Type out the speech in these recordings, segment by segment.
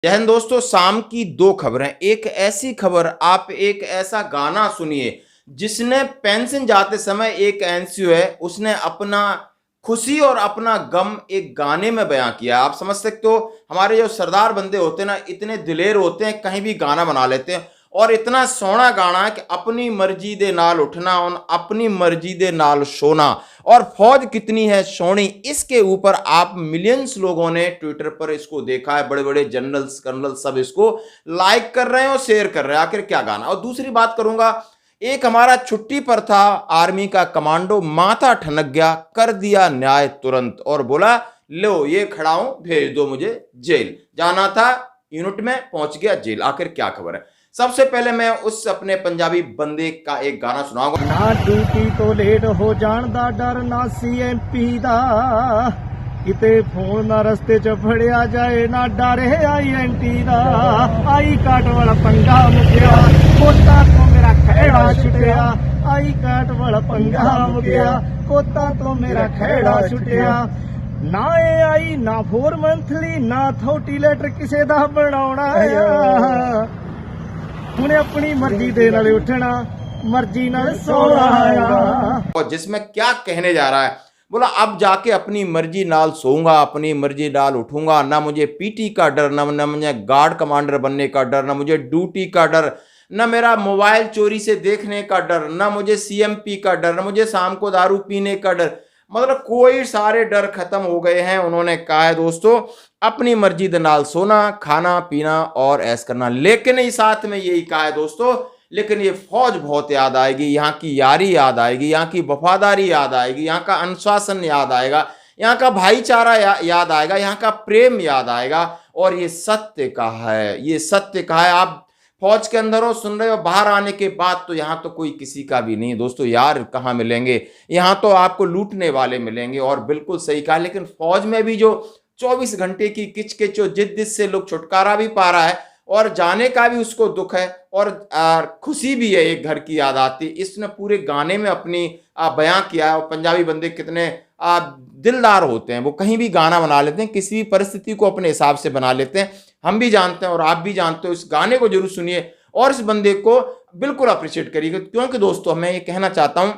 जय हिंद दोस्तों। शाम की दो खबरें। एक ऐसी खबर, आप एक ऐसा गाना सुनिए जिसने पेंशन जाते समय एक एनसीओ है उसने अपना खुशी और अपना गम एक गाने में बयां किया। आप समझ सकते हो, हमारे जो सरदार बंदे होते हैं ना, इतने दिलेर होते हैं, कहीं भी गाना बना लेते हैं। और इतना सोहना गाना है कि अपनी मर्जी दे नाल उठना और अपनी मर्जी दे नाल सोना, और फौज कितनी है सोनी। इसके ऊपर आप मिलियंस लोगों ने ट्विटर पर इसको देखा है। बड़े बड़े जनरल्स कर्नल सब इसको लाइक कर रहे हैं और शेयर कर रहे हैं। आखिर क्या गाना। और दूसरी बात करूंगा, एक हमारा छुट्टी पर था आर्मी का कमांडो, माथा ठनक गया, कर दिया न्याय तुरंत और बोला लो ये खड़ा हूं, भेज दो मुझे जेल। जाना था यूनिट में, पहुंच गया जेल। आखिर क्या खबर है। सबसे पहले मैं उस अपने पंजाबी बंदे का एक गाना सुनाऊंगा। ना ड्यूटी तो लेट हो जान दा डर, ना सीएमपी दा किते फोन ना रस्ते च फड़िया जाए, ना डर है आईएनटी दा। आई काट वाला पंगा मुकिया, कोता तो मेरा खेड़ा छुटिया। आई काट वाला पंगा मुकिया, कोता तो मेरा खेड़ा छुटिया। ना ए आई ना 4 मंथली ना 30 लेटर किसे दा बनाउणा आ। तूने अपनी मर्जी दे नाल उठना, मर्जी नाल सोना आया। और जिसमें क्या कहने जा रहा है, बोला अब जाके अपनी मर्जी नाल सोऊंगा, अपनी मर्जी नाल उठूंगा, ना मुझे पीटी का डर, ना मुझे गार्ड कमांडर बनने का डर, ना मुझे ड्यूटी का डर, ना मेरा मोबाइल चोरी से देखने का डर, ना मुझे सीएमपी का डर, ना मुझे शाम को दारू पीने का डर। मतलब कोई सारे डर खत्म हो गए हैं। उन्होंने कहा है दोस्तों, अपनी मर्जी दे नाल सोना, खाना पीना और ऐश करना। लेकिन इस साथ में यही कहा है दोस्तों, लेकिन ये फौज बहुत याद आएगी, यहाँ की यारी याद आएगी, यहाँ की वफादारी याद आएगी, यहाँ का अनुशासन याद आएगा, यहाँ का भाईचारा याद आएगा, यहाँ का प्रेम याद आएगा। और ये सत्य कहा है, ये सत्य कहा है। आप फौज के अंदर हो, सुन रहे हो, बाहर आने के बाद तो यहाँ तो कोई किसी का भी नहीं दोस्तों। यार कहाँ मिलेंगे, यहाँ तो आपको लूटने वाले मिलेंगे। और बिल्कुल सही कहा। लेकिन फौज में भी जो 24 घंटे की किचकिच जिद से लोग छुटकारा भी पा रहा है, और जाने का भी उसको दुख है, और खुशी भी है, एक घर की याद आती। इसने पूरे गाने में अपनी बयां किया है। और पंजाबी बंदे कितने दिलदार होते हैं, वो कहीं भी गाना बना लेते हैं, किसी भी परिस्थिति को अपने हिसाब से बना लेते हैं। हम भी जानते हैं और आप भी जानते हो। इस गाने को जरूर सुनिए और इस बंदे को बिल्कुल अप्रिशिएट करिएगा। क्योंकि दोस्तों मैं ये कहना चाहता हूं,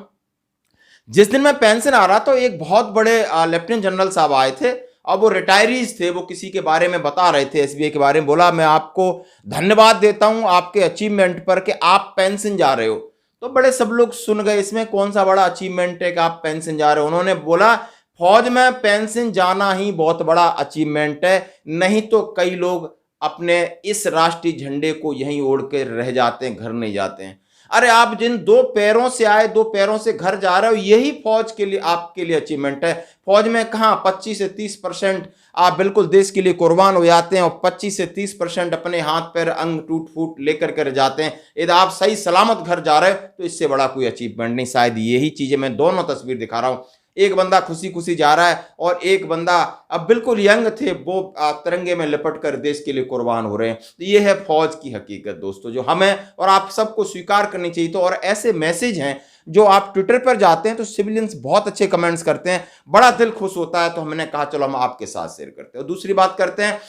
जिस दिन मैं पेंशन आ रहा तो एक बहुत बड़े लेफ्टिनेंट जनरल साहब आए थे। अब वो रिटायरीज थे, वो किसी के बारे में बता रहे थे, एसबीआई के बारे में। बोला मैं आपको धन्यवाद देता हूं आपके अचीवमेंट पर कि आप पेंशन जा रहे हो। तो बड़े सब लोग सुन गए, इसमें कौन सा बड़ा अचीवमेंट है कि आप पेंशन जा रहे हो। उन्होंने बोला फौज में पेंशन जाना ही बहुत बड़ा अचीवमेंट है, नहीं तो कई लोग अपने इस राष्ट्रीय झंडे को यहीं ओढ़ के रह जाते हैं, घर नहीं जाते हैं। अरे आप जिन 2 पैरों से आए, 2 पैरों से घर जा रहे हो, यही फौज के लिए आपके लिए अचीवमेंट है। फौज में कहां 25 से 30% आप बिल्कुल देश के लिए कुर्बान हो जाते हैं, और 25 से 30% अपने हाथ पैर अंग टूट फूट लेकर कर जाते हैं। यदि आप सही सलामत घर जा रहे हो तो इससे बड़ा कोई अचीवमेंट नहीं। शायद यही चीजें, मैं दोनों तस्वीर दिखा रहा हूं। एक बंदा खुशी खुशी जा रहा है, और एक बंदा अब बिल्कुल यंग थे, वो तिरंगे में लिपट कर देश के लिए कुर्बान हो रहे हैं। तो ये है फौज की हकीकत दोस्तों, जो हमें और आप सबको स्वीकार करनी चाहिए। तो और ऐसे मैसेज हैं जो आप ट्विटर पर जाते हैं तो सिविलियंस बहुत अच्छे कमेंट्स करते हैं, बड़ा दिल खुश होता है। तो हमने कहा चलो हम आपके साथ शेयर करते हैं। और दूसरी बात करते हैं,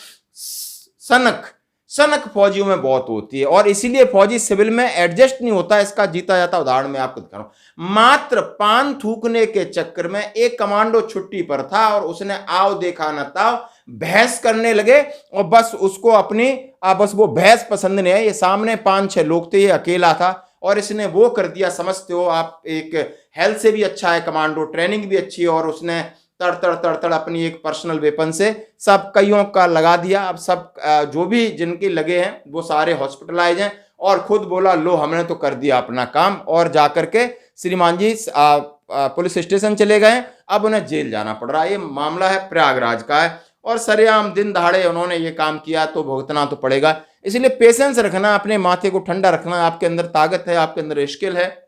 सनक फौजियों में बहुत होती है, और इसीलिए फौजी सिविल में एडजस्ट नहीं होता। इसका जीता जाता उदाहरण मैं आपको दिखा रहा हूं। मात्र पान थूकने के चक्कर में एक कमांडो छुट्टी पर था, और उसने आओ देखा न ताओ बहस करने लगे, और बस उसको अपनी बस वो बहस पसंद नहीं है। ये सामने 5-6 लोग थे, ये अकेला था, और इसने वो कर दिया। समझते हो आप, एक हेल्थ से भी अच्छा है कमांडो, ट्रेनिंग भी अच्छी है, और उसने तड़ तड़ तड़ तड़ अपनी एक पर्सनल वेपन से सब कईयों का लगा दिया। अब सब जो भी जिनके लगे हैं वो सारे हॉस्पिटलाइज हैं, और खुद बोला लो हमने तो कर दिया अपना काम। और जाकर के श्रीमान जी पुलिस स्टेशन चले गए। अब उन्हें जेल जाना पड़ रहा है। ये मामला है प्रयागराज का है, और सरेआम दिन दहाड़े उन्होंने ये काम किया, तो भुगतना तो पड़ेगा। इसलिए पेशेंस रखना, अपने माथे को ठंडा रखना। आपके अंदर ताकत है, आपके अंदर स्किल है।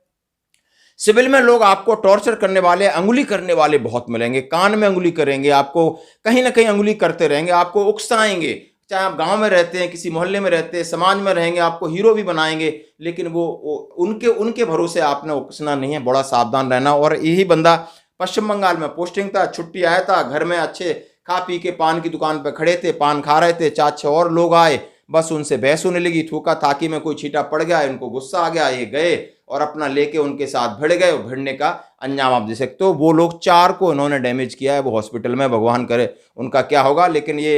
सिविल में लोग आपको टॉर्चर करने वाले, अंगुली करने वाले बहुत मिलेंगे। कान में अंगुली करेंगे, आपको कहीं ना कहीं अंगुली करते रहेंगे, आपको उकसाएंगे। चाहे आप गांव में रहते हैं, किसी मोहल्ले में रहते हैं, समाज में रहेंगे, आपको हीरो भी बनाएंगे। लेकिन वो उनके भरोसे आपने उकसना नहीं है, बड़ा सावधान रहना। और यही बंदा पश्चिम बंगाल में पोस्टिंग था, छुट्टी आया था, घर में अच्छे खा पी के पान की दुकान पर खड़े थे, पान खा रहे थे, 4-6 और लोग आए, बस उनसे बहस होने लगी, थूका थाकी में कोई छींटा पड़ गया, इनको गुस्सा आ गया, ये गए और अपना लेके उनके साथ भिड़ गए। भिड़ने का अंजाम आप देख सकते हो। वो लोग 4 को इन्होंने डैमेज किया है, वो हॉस्पिटल में, भगवान करे उनका क्या होगा। लेकिन ये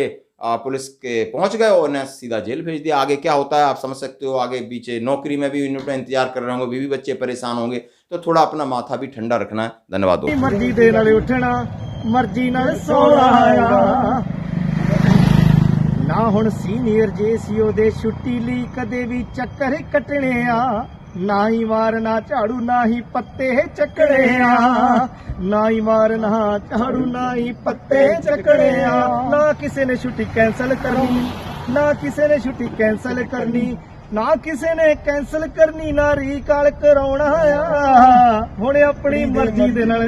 पुलिस के पहुंच गए और उन्हें सीधा जेल भेज दिया। आगे क्या होता है आप समझ सकते हो। आगे पीछे नौकरी में भी इन्होंने इंतजार कर रहे होंगे, बीवी बच्चे परेशान होंगे, तो थोड़ा अपना माथा भी ठंडा रखना है। धन्यवाद दोस्तों। मर्जी दे नाल उठना, मर्जी नाल सोना आएगा ना। हुण सीनियर जेसीओ दे छुट्टी ली कदे भी चक्कर कटने आ, ना ही मार ना झाड़ू ना ही पत्ते चकड़े आ, ना ही मार ना झाड़ू ना ही पत्ते चकड़े आ। ना किसी ने छुट्टी कैंसल करनी, ना किसी ने छुट्टी कैंसल करनी, ना किसी ने कैंसल करनी, ना रीकाल कराउणा आ। हुण अपनी मर्जी दे नाल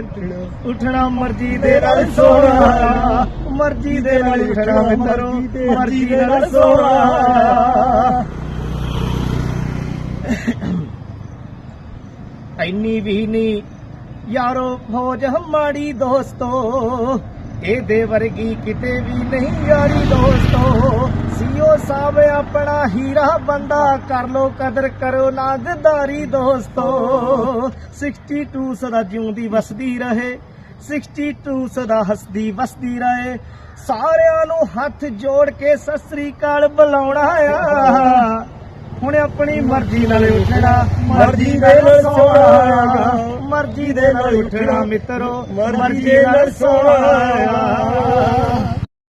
उठना, मर्जी दे नाल सोना, मर्जी दे नाल उठना मित्रो, मर्जी दे नाल सोना। ਇੰਨੀ ਵੀ ਨਹੀਂ ਯਾਰੋ ਫੌਜ ਹਮਾਰੀ ਦੋਸਤੋ, ਇਹਦੇ ਵਰਗੀ ਕਿਤੇ ਵੀ ਨਹੀਂ ਯਾਰੀ ਦੋਸਤੋ। ਸੀਓ ਸਾਹਿਬ ਆਪਣਾ ਹੀਰਾ ਬੰਦਾ, ਕਰ ਲੋ ਕਦਰ ਕਰੋ ਨਾ ਗਦਾਰੀ ਦੋਸਤੋ। 62 ਸਦਾ ਜਿਉਂਦੀ ਵਸਦੀ ਰਹੇ, 62 ਸਦਾ ਹੱਸਦੀ ਵਸਦੀ ਰਹੇ। ਸਾਰਿਆਂ ਨੂੰ ਹੱਥ ਜੋੜ ਕੇ ਸਤਿ ਸ੍ਰੀ ਅਕਾਲ ਬੁਲਾਉਣਾ ਆ। ਹੁਣ ਆਪਣੀ ਮਰਜ਼ੀ ਨਾਲ ਉੱਠਣਾ, ਮਰਜ਼ੀ ਦੇ ਨਾਲ ਸੋਣਾ, ਮਰਜ਼ੀ ਦੇ ਨਾਲ ਉੱਠਣਾ ਮਿੱਤਰੋ, ਮਰਜ਼ੀ ਨਾਲ ਸੋਣਾ।